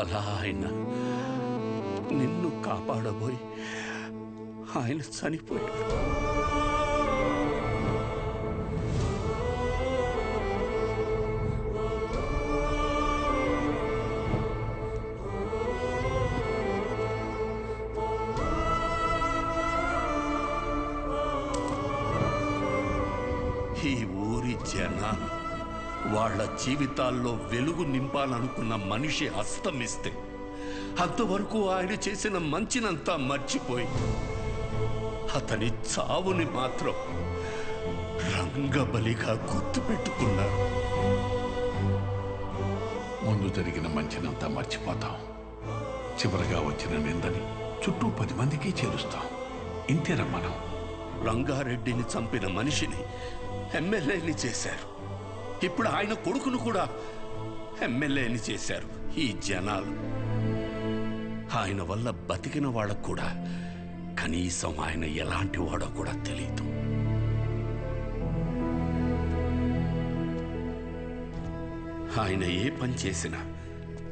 అలా ఆయన నిన్ను కాపాడబోయి ఆయన చనిపోయాడు. ఈ ఊరి జనాలు వాళ్ళ జీవితాల్లో వెలుగు నింపాలనుకున్న మనిషి అస్తమిస్తే అంతవరకు ఆయన చేసిన మంచినంతా మర్చిపోయి అతని చావుని మాత్రం రంగబలిగా గుర్తుపెట్టుకున్నారు. ముందు జరిగిన మంచినంతా మర్చిపోతాం, చివరిగా వచ్చిన నిందని చుట్టూ 10 మందికి చేరుస్తాం. ఇంతేనా మనం? రంగారెడ్డిని చంపిన మనిషిని ఎమ్మెల్యేని చేశారు. ఇప్పుడు ఆయన కొడుకును కూడా ఎమ్మెల్యేని చేశారు ఈ జనాలు. ఆయన వల్ల బతికిన వాళ్ళకు కూడా కనీసం ఆయన ఎలాంటి వాడో కూడా తెలియదు. ఆయన ఏ పని చేసినా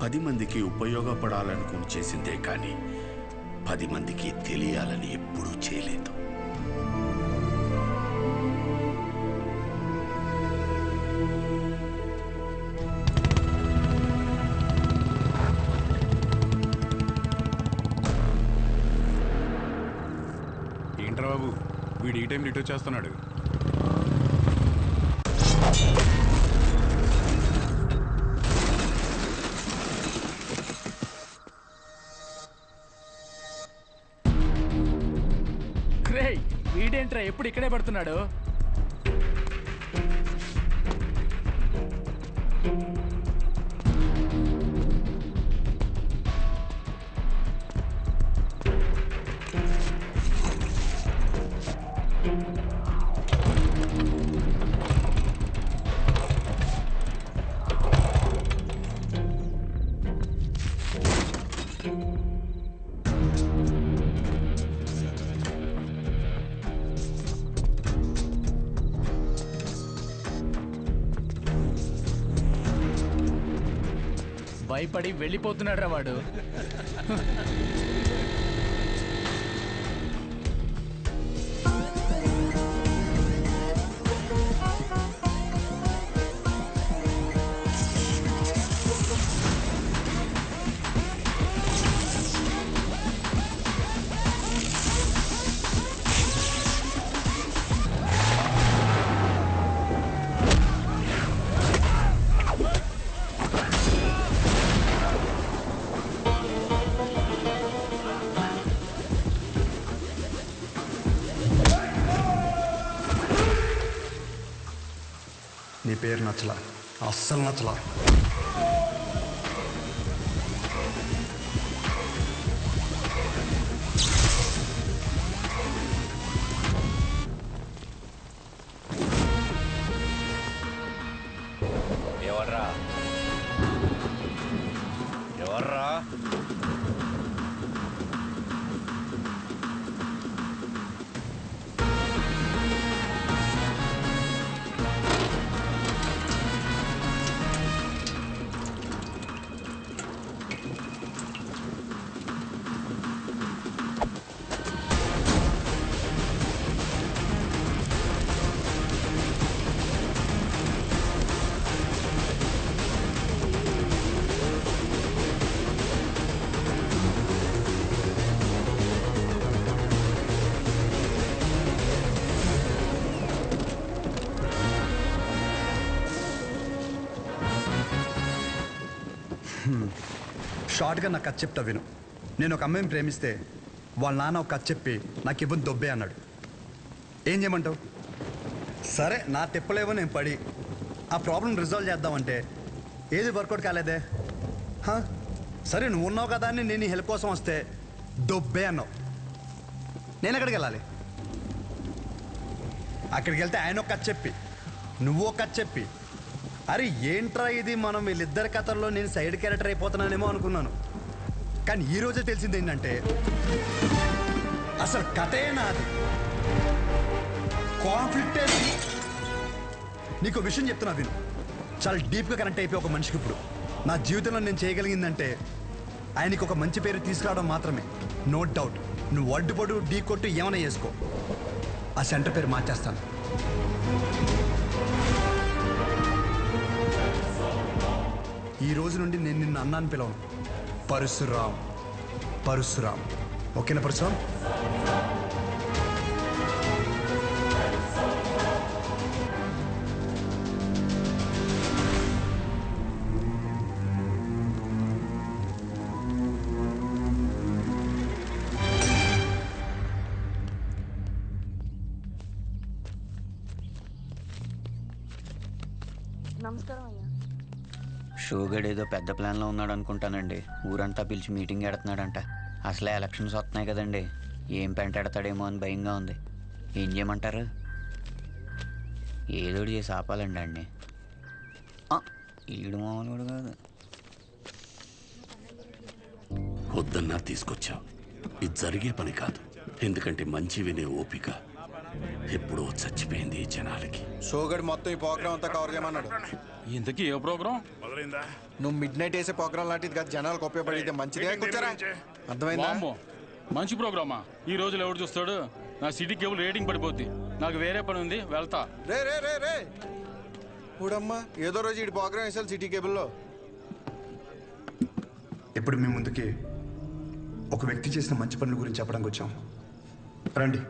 10 మందికి ఉపయోగపడాలనుకుని చేసిందే కానీ 10 మందికి తెలియాలని ఎప్పుడూ చేయలేదు. ఏంట్రా బాబు, వీడు ఈ టైం రిటర్న్ చేస్తున్నాడు. వీడేంట్రా ఎప్పుడు ఇక్కడే పడుతున్నాడు? భయపడి వెళ్ళిపోతున్నాడు రా వాడు. నీ పేరు నచ్చలా, అస్సలు నచ్చలా. ఎవర్రా ఎవర్రా? షార్ట్గా నాకు కథ చెప్తా విను. నేను ఒక అమ్మాయిని ప్రేమిస్తే వాళ్ళ నాన్న ఒక కథ చెప్పి నాకు ఇవ్వని దొబ్బే అన్నాడు. ఏం చేయమంటావు? సరే, నా తిప్పలేవో నేను పడి ఆ ప్రాబ్లం రిజాల్వ్ చేద్దామంటే ఏది వర్కౌట్ కాలేదే. సరే, నువ్వు ఉన్నావు కదా అని నేను హెల్ప్ కోసం వస్తే దొబ్బే అన్నావు. నేను ఎక్కడికి వెళ్ళాలి? అక్కడికి వెళ్తే ఆయన ఒక కథ చెప్పి నువ్వు ఒక కథ చెప్పి, అరే ఏంట్రా ఇది, మనం వీళ్ళిద్దరి కథల్లో నేను సైడ్ క్యారెక్టర్ అయిపోతున్నానేమో అనుకున్నాను. కానీ ఈరోజే తెలిసింది ఏంటంటే అసలు కథే నాది, కాన్ఫ్లిక్టే. నీకు విషయం చెప్తున్నా విను. చాలా డీప్గా కనెక్ట్ అయిపోయి ఒక మనిషికి ఇప్పుడు నా జీవితంలో నేను చేయగలిగిందంటే ఆయనకి ఒక మంచి పేరు తీసుకురావడం మాత్రమే. నో డౌట్, నువ్వు అడ్డుపడు ఢీ కొట్టు ఏమైనా చేసుకో, ఆ సెంటర్ పేరు మార్చేస్తాను. ఈ రోజు నుండి నేను నిన్ను అన్నాను పిలవను, పరశురామ్. పరశురామ్, ఓకేనా పరశురామ్? నమస్కారం అయ్యా. షోగడ్ ఏదో పెద్ద ప్లాన్లో ఉన్నాడు అనుకుంటానండి. ఊరంతా పిలిచి మీటింగ్ ఎడుతున్నాడంట. అసలే ఎలక్షన్స్ వస్తున్నాయి కదండి, ఏం పెంటాడతాడేమో అని భయంగా ఉంది. ఏం చేయమంటారు? ఏదోడు చేసి ఆపాలండి అండి. ఈడు మామూలు కాదు. వద్దన్నా తీసుకొచ్చావు, ఇది జరిగే పని కాదు. ఎందుకంటే మంచి వినే ఓపిక ఎప్పుడో చచ్చిపోయింది ఈ జనాలకి. షోగడ్ మొత్తం ఈ ప్రోగ్రామ్ అంతా కవర్ చేయమన్నాడు. ఇంతకీ ఏ ప్రోగ్రామ్? నువ్వు మిడ్ నైట్ వేసే ప్రోగ్రామ్ లాంటిది కాదు, జనాలకు ఉపయోగపడితే మంచిదే. కూర్చోరా, అర్థమైందా? వామ్మో, మంచి ప్రోగ్రామా? ఈ రోజులు ఎవడు చూస్తాడు? నా సిటీ కేబుల్ రేటింగ్ పడిపోద్ది. నాకు వేరే పని ఉంది, వెళ్తా. రే రే రే రే చూడమ్మా, ఏదో రోజు ఈ ప్రోగ్రామ్ వేసాలి సిటీ కేబుల్లో. ఇప్పుడు మీ ముందుకి ఒక వ్యక్తి చేసిన మంచి పనుల గురించి చెప్పడానికి వచ్చాం. రండి.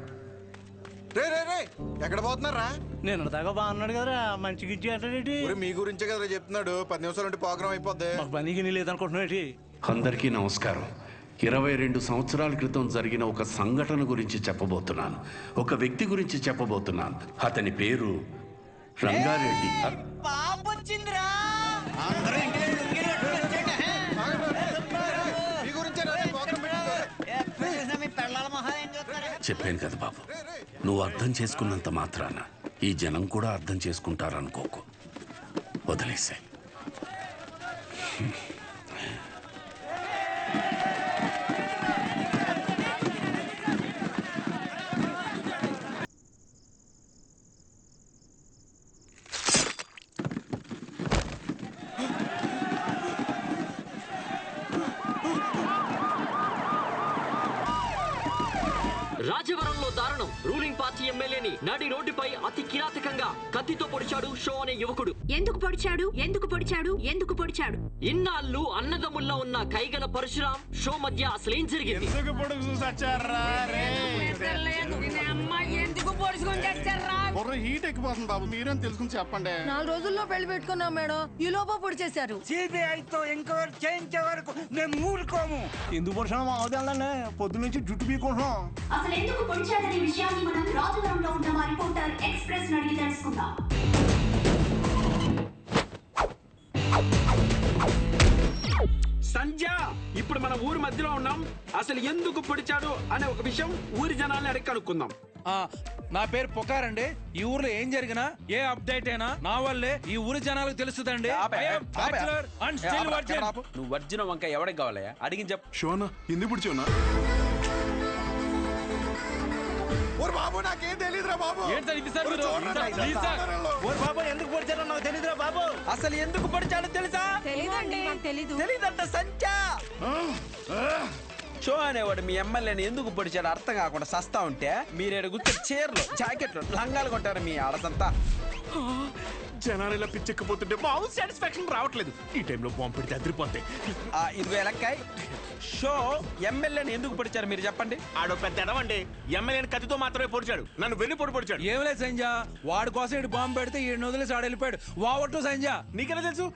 రే రే రే ఎక్కడ పోతున్నారా? నేను దాకా బాగున్నాడు కదరా, మంచిగా ఇచ్చేటేటి. ఊరే మీ గురించే కదా చెప్తున్నాడు. 10 నిమిషాలు ఉంటే ప్రోగ్రామ్ అయిపోద్ది. మాకు పనికి లేదనుకుంటున్నాడు. అందరికీ నమస్కారం. 22 సంవత్సరాల క్రితం జరిగిన ఒక సంఘటన గురించి చెప్పబోతున్నాను. ఒక వ్యక్తి గురించి చెప్పబోతున్నాను. అతని పేరు రంగారెడ్డి. మీ గురించే ప్రోగ్రామ్ చెప్పాను కదా బాబు, నువ్వు అర్థం చేసుకున్నంత మాత్రాన ఈ జనం కూడా అర్థం చేసుకుంటారనుకోకు. వదిలేసే. రాజవరంలో దారుణం. రూలింగ్ పార్టీ ఎమ్మెల్యేని నడి రోడ్డుపై అతి కిరాతకంగా కత్తితో పొడిచాడు షో అనే యువకుడు. ఎందుకు పొడిచాడు? ఎందుకు పొడిచాడు? ఎందుకు పొడిచాడు? ఇన్నాళ్ళు అన్నదమ్ముల్లో ఉన్న కైగల పరశురాం షో మధ్య అసలేం జరిగింది? ఎందుకు పొడుచుకొని తెచ్చారా? హీట్ ఎక్కిపోతుంది బాబు, మీరేం తెలుసుకుని చెప్పండి. 4 రోజుల్లో పెళ్లి పెట్టుకున్నాం మేడం, ఈ లోపల పొడి చేశారు. సిబిఐతో ఎంక్వైరీ చేయించే వరకు మేము ఊరుకోము. ఎందుకు పొడిచాము మా అవదాలనే పొద్దు నుంచి జుట్టు పీకుంటున్నాం. అసలు ఎందుకు పొడిచాడనే విషయాన్ని మనం రాజవరంలో ఉన్న మా రిపోర్టర్ ఎక్స్ప్రెస్ అడిగి తెలుసుకుందాం. సంధ్య, ఇప్పుడు మన ఊరి మధ్యలో ఉన్నాం. అసలు ఎందుకు పొడిచాడు అనే ఒక విషయం ఊరి జనాల్ని అడిగి కనుక్కుందాం. నా పేరు పుకారండి. ఈ ఊర్లో ఏం జరిగినా ఏ అప్డేట్ అయినా నా వల్లే ఈ ఊరి జనాలకు తెలుస్తుందండి. నువ్వు వర్జున వంక ఎవరికి కావాలయ్యా? అడిగి చెప్పు. షోనా ఎందుకు పుడిచోనా? బాబు నాకేం తెలియదురా బాబు. బాబు ఎందుకు పొడిచారో నాకు తెలీదురా బాబు. అసలు ఎందుకు పొడిచాడో తెలుసా? తెలీదండి. తెలీదు. తెలీదంట సంధ్య. షో అనేవాడు మీ ఎమ్మెల్యేని ఎందుకు పొడిచాడు అర్థం కాకుండా సస్తా ఉంటే మీరేడు గుర్తు చీరలు, జాకెట్లు, లంగాలు కొంటారు మీ ఆడసంతా. జనాలు ఇలా పిచ్చెక్కిపోతుంటే బాబు సాటిస్ఫాక్షన్ రావట్లేదు. ఈ టైంలో బాంబు పెడితే అదిరిపోతాయి. ఇదిగో ఎలక్కాయ్, షో ఎమ్మెల్యేని ఎందుకు పొడిచారు మీరు చెప్పండి. ఆడో పెద్ద ఎడవండి, ఎమ్మెల్యేని కత్తితో మాత్రమే పొడిచాడు, నన్ను వెన్ను పొడిచాడు. ఏం లేదు సంజ, వాడి కోసం ఇటు బాంబు పెడితే ఈ వదిలేసి ఆడ వెళ్ళిపోయాడు. వావట్టు సంజ. నీకెలా తెలుసు?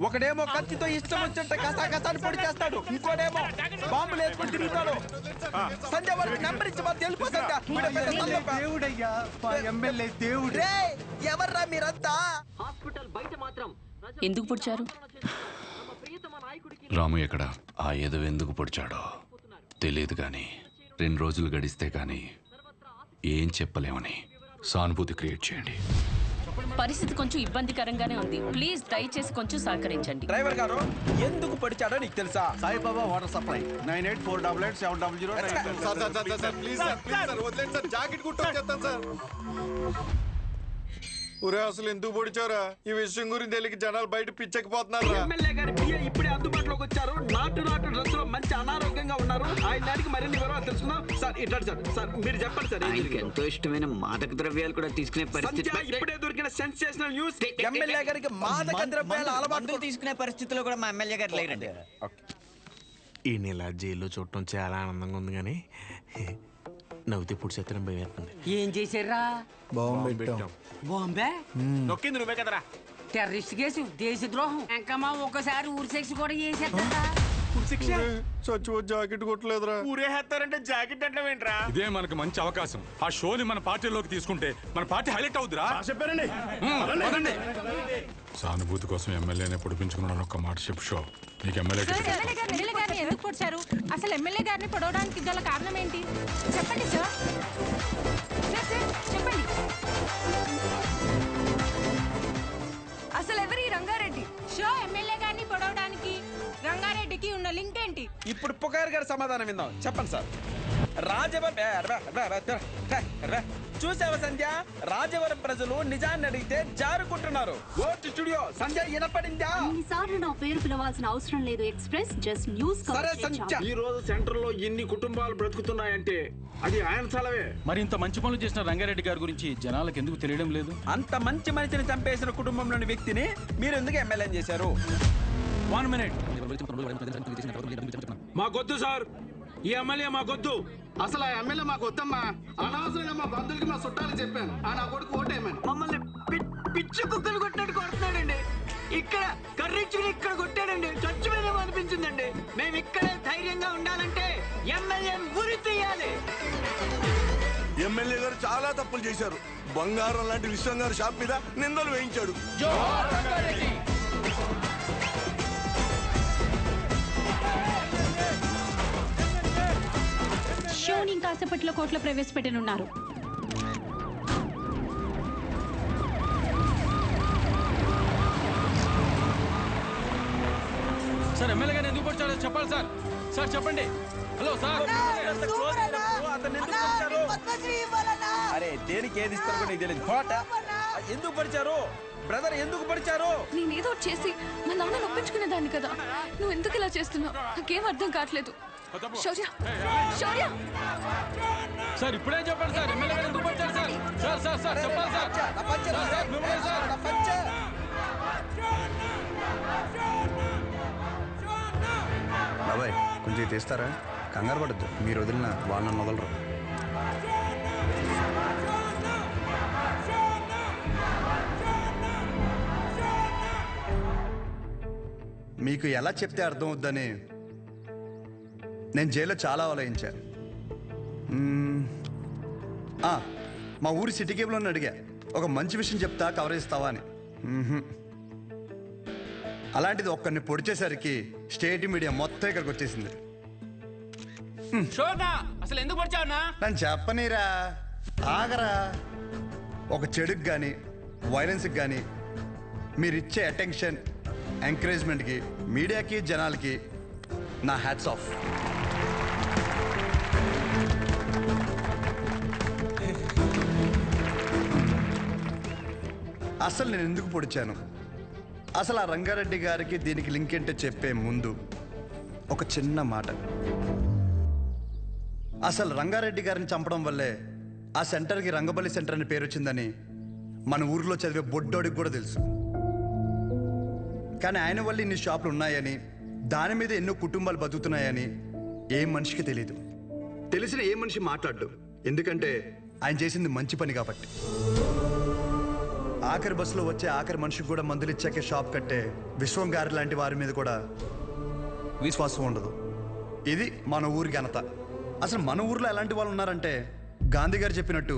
ఒకడేమో కత్తితో ఇష్టం వచ్చినట్టు కసాకసాన్ని పొడి చేస్తాడు, ఇంకోడేమో బాంబులు వేసుకొని తిరుగుతాడు. సంజయ్ వాడికి నెంబర్ ఇచ్చి మాకు తెలుపు. దేవుడయ్యా, ఎమ్మెల్యే దేవుడు. ఎవర్రా మీరంతా? హాస్పిటల్ బయట మాత్రం ఎందుకు పొడిచారు? రాము ఎక్కడ? ఆ ఎదవ ఎందుకు పొడిచాడో తెలియదు కానీ 2 రోజులు గడిస్తే కానీ ఏం చెప్పలేమని సానుభూతి క్రియేట్ చేయండి. పరిస్థితి కొంచెం ఇబ్బందికరంగానే ఉంది. ప్లీజ్ దయచేసి కొంచెం సహకరించండి. డ్రైవర్ గారు ఎందుకు పొడిచాడో నీకు తెలుసా? Saibaba water supply sir 98488700. Sir sir sir please sir, please sir వదిలేండి సార్. జాకెట్ కుట్టు వచ్చేస్తాను సార్. ఒరే అసలు ఎందుకు పొడిచారా? ఈ విషయం గురించి తెలియక జనాలు బయట పిచ్చకపోతున్నారు. ఎమ్మెల్యే గారి పిఏ ఇప్పుడే అందుబాటులోకి వచ్చారు. నాటు డ్రెస్ లో మంచి అనారోగ్యంగా ఉన్నారు. ఆయన దానికి మరిన్ని వివరాలు తెలుసుకుందాం. సార్ ఇట్లా సార్ మీరు చెప్పండి సార్. ఆయనకి ఎంతో ఇష్టమైన మాదక ద్రవ్యాలు కూడా తీసుకునే పరిస్థితి. ఇప్పుడే దొరికిన సెన్సేషనల్ న్యూస్. ఎమ్మెల్యే గారికి మాదక ద్రవ్యాల అలవాటు తీసుకునే పరిస్థితిలో కూడా మా ఎమ్మెల్యే గారు లేరండి. ఈ నెల జైల్లో చూడటం చాలా ఆనందంగా ఉంది కానీ నవ్వుతే ఇప్పుడు చెత్తనం భయమేస్తుంది. ఏం చేశారా? బాంబే నొక్కింది నువ్వే కదరా. టెర్రరిస్ట్ కేసు, దేశద్రోహం, ఇంకా మా ఒక్కసారి ఊరి శిక్ష కూడా చేసేస్తా. జాకెట్ కొట్టలేదురా. ఊరేస్తారంటే జాకెట్ అంటే ఏంట్రా? ఇదే మనకు మంచి అవకాశం. ఆ షోని మన పార్టీలోకి తీసుకుంటే మన పార్టీ హైలైట్ అవుద్దిరా. చెప్పారండి. సానుభూతి కోసం ఎమ్మెల్యేనే పొడిపించుకున్నాను. ఒక్క మాట చెప్పు షో. నీకు ఎమ్మెల్యే గారిని ఎందుకు పొడిచారు? అసలు ఎమ్మెల్యే గారిని పొడవడానికి గల కారణం ఏంటి? చెప్పండి సార్. చెప్పండి. అసలు ఎవరి రంగారెడ్డి? షో ఎమ్మెల్యే గారిని పొడవడానికి రంగారెడ్డికి ఉన్న లింక్ ఏంటి? ఇప్పుడు పుకార్ గారి సమాధానం విందాం. చెప్పండి సార్. చూసావా సంధ్య, రాజవరం ప్రజలు నిజాన్ని అడిగితే జారుకుంటున్నారు. స్టూడియో సంధ్య వినపడిందా? ఇన్నిసార్లు నా పేరు పిలవాల్సిన అవసరం లేదు. Express just news. సరే సంధ్య, ఈ రోజు సెంటర్ లో ఎన్ని కుటుంబాలు బ్రతుకుతున్నాయంటే అది ఆయన చలవే. మరి ఇంత మంచి పనులు చేసిన రంగారెడ్డి గారి గురించి జనాలకు ఎందుకు తెలియడం లేదు? అంత మంచి మనిషిని చంపేసిన కుటుంబంలోని వ్యక్తిని మీరు ఎందుకు ఎమ్మెల్యే చేశారు? 1 minute. మాకొద్దు సార్, ఈ ఎమ్మెల్యే మాకొద్దు. అసలు ఆ ఎమ్మెల్యే మాకు వద్దమ్మా. అనవసరంగా మా బంధువులకి మా చుట్టాలు చెప్పాను. ఆ నా కొడుకు ఓటేయమని. మమ్మల్ని పిచ్చి కుక్కలు కొట్టినట్టు కొడుతున్నాడండి. ఇక్కడ కర్రీచ్చుకుని ఇక్కడ కొట్టాడండి. చచ్చిపోయినాం అనిపించిందండి. మేము ఇక్కడే ధైర్యంగా ఉండాలంటే ఎమ్మెల్యే గురి తీయాలి. ఎమ్మెల్యే గారు చాలా తప్పులు చేశారు. బంగారం లాంటి విశ్వం గారు షాప్ మీద నిందలు వేయించాడు. షోని కాసేపట్లో కోర్టులో ప్రవేశపెట్టనున్నారు. సార్ ఎమ్మెల్యే గారిని ఎందుకు పొడిచారో చెప్పాలి సార్. సార్ చెప్పండి. Hello sir. అరే దేనికి ఏది ఇస్తారు కూడా నీకు తెలియదు. ఎందుకు పడిచారు బ్రదర్? ఎందుకు పడిచారు? నేనేదో చేసి మా నాన్న ఒప్పించుకునేదాన్ని కదా. నువ్వు ఎందుకు ఇలా చేస్తున్నావు? నాకేం అర్థం కావట్లేదు. శౌర్య, శౌర్య. సార్ ఇప్పుడే చెప్పండి సార్. ఎమ్మెల్యే గారు ఎందుకు పొడిచారు సార్? సార్ సార్ సార్ చెప్పాలి సార్. బాబాయ్ కొంచెం తీస్తారా? కంగారు పడద్దు. మీరు వదిలిన వాళ్ళని మొదలరు. మీకు ఎలా చెప్తే అర్థం అవుద్దని నేను జైల్లో చాలా ఆలోచించాను. మా ఊరి సిటీ కేబుల్ని అడిగా, ఒక మంచి విషయం చెప్తా కవరేజ్ ఇస్తావా అని. అలాంటిది ఒక్కరిని పొడిచేసరికి స్టేట్ మీడియా మొత్తం ఇక్కడికి వచ్చేసింది. అసలు ఎందుకు పడిచావునా? నన్ను చెప్పనీరా, ఆగరా. ఒక చెడుకు కానీ వైలెన్స్కి కానీ మీరిచ్చే అటెన్షన్, ఎంకరేజ్మెంట్కి మీడియాకి జనాలకి నా హ్యాట్స్ ఆఫ్. అసలు నేను ఎందుకు పొడిచాను, అసలు ఆ రంగారెడ్డి గారికి దీనికి లింక్ ఏంటో చెప్పే ముందు ఒక చిన్న మాట. అసలు రంగారెడ్డి గారిని చంపడం వల్లే ఆ సెంటర్కి రంగబలి సెంటర్ అని పేరు వచ్చిందని మన ఊర్లో చదివే బొడ్డోడికి కూడా తెలుసు. కానీ ఆయన వల్ల ఇన్ని షాపులు ఉన్నాయని, దాని మీద ఎన్నో కుటుంబాలు బతుకుతున్నాయని ఏ మనిషికి తెలియదు. తెలిసిన ఏ మనిషి మాట్లాడు, ఎందుకంటే ఆయన చేసింది మంచి పని కాబట్టి. ఆఖరి బస్సులో వచ్చే ఆఖరి మనిషికి కూడా మందులు ఇచ్చాకే షాప్ కట్టే విశ్వం గారి లాంటి వారి మీద కూడా విశ్వాసం ఉండదు. ఇది మన ఊరి ఘనత. అసలు మన ఊర్లో ఎలాంటి వాళ్ళు ఉన్నారంటే, గాంధీ గారు చెప్పినట్టు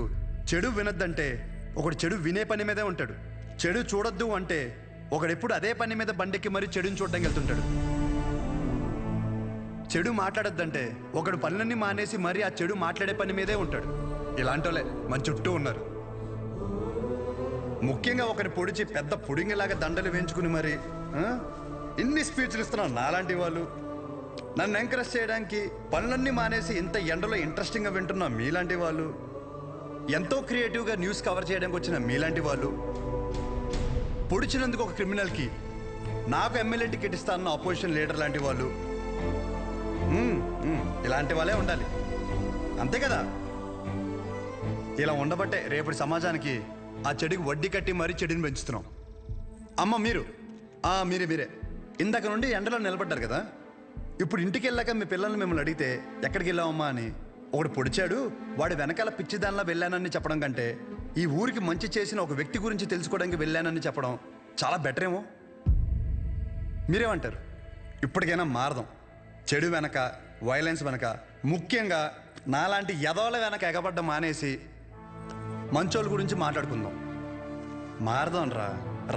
చెడు వినొద్దంటే ఒకడు చెడు వినే పని మీదే ఉంటాడు. చెడు చూడొద్దు అంటే ఒకడెప్పుడు అదే పని మీద బండెక్కి మరీ చెడుని చూడడానికి వెళ్తుంటాడు. చెడు మాట్లాడొద్దంటే ఒకడు పనులన్నీ మానేసి మరీ ఆ చెడు మాట్లాడే పని మీదే ఉంటాడు. ఇలాంటి వాళ్ళే మన చుట్టూ ఉన్నారు. ముఖ్యంగా ఒకరి పొడిచి పెద్ద పొడింగిలాగా దండలు వేయించుకుని మరి ఇన్ని స్పీచ్లు ఇస్తున్నారు నాలాంటి వాళ్ళు. నన్ను ఎంకరేజ్ చేయడానికి పనులన్నీ మానేసి ఇంత ఎండలో ఇంట్రెస్టింగ్గా వింటున్న మీలాంటి వాళ్ళు, ఎంతో క్రియేటివ్గా న్యూస్ కవర్ చేయడానికి వచ్చిన మీలాంటి వాళ్ళు, పొడిచినందుకు ఒక క్రిమినల్కి నాకు ఎమ్మెల్యే టికెట్ ఇస్తానన్న అపోజిషన్ లీడర్ లాంటి వాళ్ళు ఇలాంటి వాళ్ళే ఉండాలి, అంతే కదా? ఇలా ఉండబట్టే రేపటి సమాజానికి ఆ చెడుకి వడ్డీ కట్టి మరీ చెడుని పెంచుతున్నాం. అమ్మ మీరే ఇందాక నుండి ఎండలో నిలబడ్డారు కదా, ఇప్పుడు ఇంటికి వెళ్ళాక మీ పిల్లల్ని మిమ్మల్ని అడిగితే ఎక్కడికి వెళ్ళావమ్మా అని, ఒకడు పొడిచాడు వాడి వెనకాల పిచ్చిదానిలా వెళ్ళానని చెప్పడం కంటే ఈ ఊరికి మంచి చేసిన ఒక వ్యక్తి గురించి తెలుసుకోవడానికి వెళ్ళానని చెప్పడం చాలా బెటర్ ఏమో. మీరేమంటారు? ఇప్పటికైనా మారదాం. చెడు వెనక, వైలెన్స్ వెనక, ముఖ్యంగా నాలాంటి యదవల వెనక ఎగబడ్డ మానేసి మంచోళ్ళ గురించి మాట్లాడుకుందాం. మారదాం రా.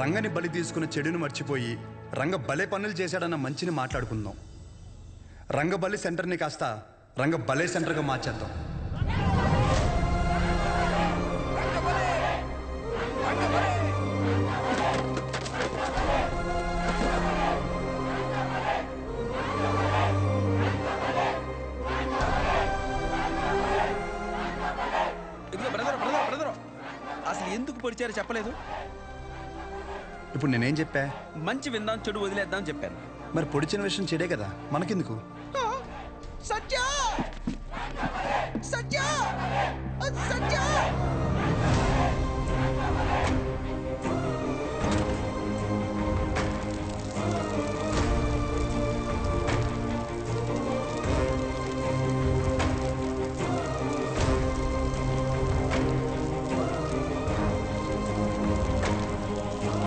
రంగని బలి తీసుకున్న చెడుని మర్చిపోయి రంగ భలే పనులు చేశాడన్న మంచిని మాట్లాడుకుందాం. రంగబలి సెంటర్ని కాస్త రంగ భలే సెంటర్గా మార్చేద్దాం. ఇదిగో బ్రదర్ అసలు ఎందుకు పొడిచారో చెప్పలేదు. ఇప్పుడు నేనేం చెప్పా? మంచి విందాం, చెడు వదిలేద్దాం చెప్పాను. మరి పొడిచిన విషయం చెడే కదా, మనకెందుకు? సత్య